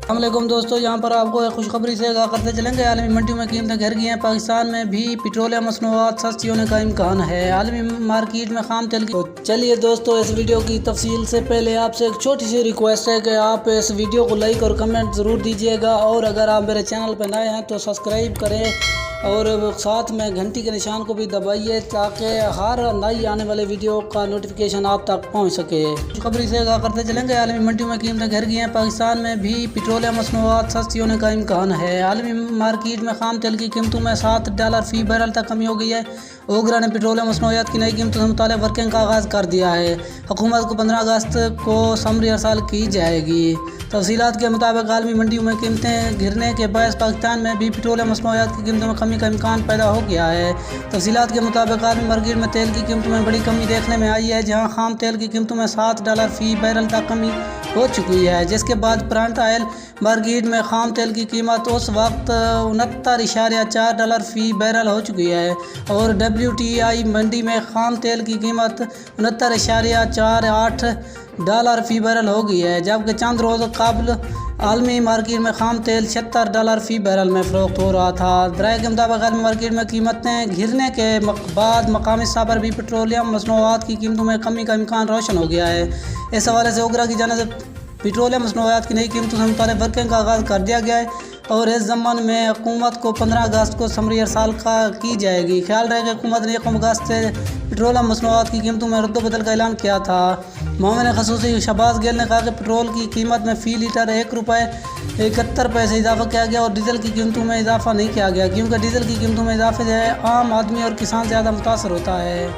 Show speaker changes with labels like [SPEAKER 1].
[SPEAKER 1] السلام علیکم دوستو، یہاں پر آپ کو ایک خوشخبری سے آگاہ کرتے چلیں گے۔ عالمی منڈیوں میں قیمتیں گر گئی ہیں۔ پاکستان میں بھی پیٹرولیم مصنوعات سستی ہونے کا امکان ہے۔ عالمی مارکیٹ میں خام تیل کی چلیے دوستو، اس ویڈیو کی تفصیل سے پہلے آپ سے ایک چھوٹی سی ریکویسٹ ہے کہ آپ اس ویڈیو کو لائک اور کمنٹ ضرور دیجیے گا، اور اگر آپ میرے چینل پہ نئے ہیں تو سبسکرائب کریں اور ساتھ میں گھنٹی کے نشان کو بھی دبائیے تاکہ ہر نئی آنے والے ویڈیو کا نوٹیفیکیشن آپ تک پہنچ سکے۔ خبری سے آگاہ کرتے چلیں گے۔ عالمی منڈیوں میں قیمتیں گر گئی ہیں۔ پاکستان میں بھی پیٹرولیم مصنوعات سستی ہونے کا امکان ہے۔ عالمی مارکیٹ میں خام تیل کی قیمتوں میں $7 فی بیرل تک کمی ہو گئی ہے۔ اوگرا نے پیٹرولیم مصنوعات کی نئی قیمتوں سے متعلق ورکنگ کا آغاز کر دیا ہے۔ حکومت کو 15 اگست کو سمری ارسال کی جائے گی۔ تفصیلات کے مطابق عالمی منڈیوں میں قیمتیں گرنے کے باعث پاکستان میں بھی پیٹرولیم مصنوعات کی قیمتوں میں کمی کا امکان پیدا ہو گیا ہے۔ تفصیلات کے مطابق عالمی مارکیٹ میں تیل کی قیمتوں میں بڑی کمی دیکھنے میں آئی ہے، جہاں خام تیل کی قیمتوں میں $7 فی بیرل تک کمی ہو چکی ہے، جس کے بعد برنٹ آئل مارکیٹ میں خام تیل کی قیمت اس وقت $69.4 فی بیرل ہو چکی ہے، اور WTI منڈی میں خام تیل کی قیمت $69.48 فی بیرل ہو گئی ہے، جبکہ چند روز قبل عالمی مارکیٹ میں خام تیل $76 فی بیرل میں فروخت ہو رہا تھا۔ ذرائع کے مطابق عالمی مارکیٹ میں قیمتیں گرنے کے بعد مقامی سطح پر بھی پیٹرولیم مصنوعات کی قیمتوں میں کمی کا امکان روشن ہو گیا ہے۔ اس حوالے سے اوگرا کی جانب سے پیٹرولیم مصنوعات کی نئی قیمتوں سے متعلق ورکنگ کا آغاز کر دیا گیا ہے، اور اس ضمن میں حکومت کو 15 اگست کو سمری ارسال کی جائے گی۔ خیال رہے کہ حکومت نے 1 اگست سے پیٹرولیم مصنوعات کی قیمتوں میں رد و بدل کا اعلان کیا تھا۔ معاون خصوصی شہباز گیل نے کہا کہ پٹرول کی قیمت میں فی لیٹر $1.71 اضافہ کیا گیا، اور ڈیزل کی قیمتوں میں اضافہ نہیں کیا گیا، کیونکہ ڈیزل کی قیمتوں میں اضافے سے عام آدمی اور کسان زیادہ متاثر ہوتا ہے۔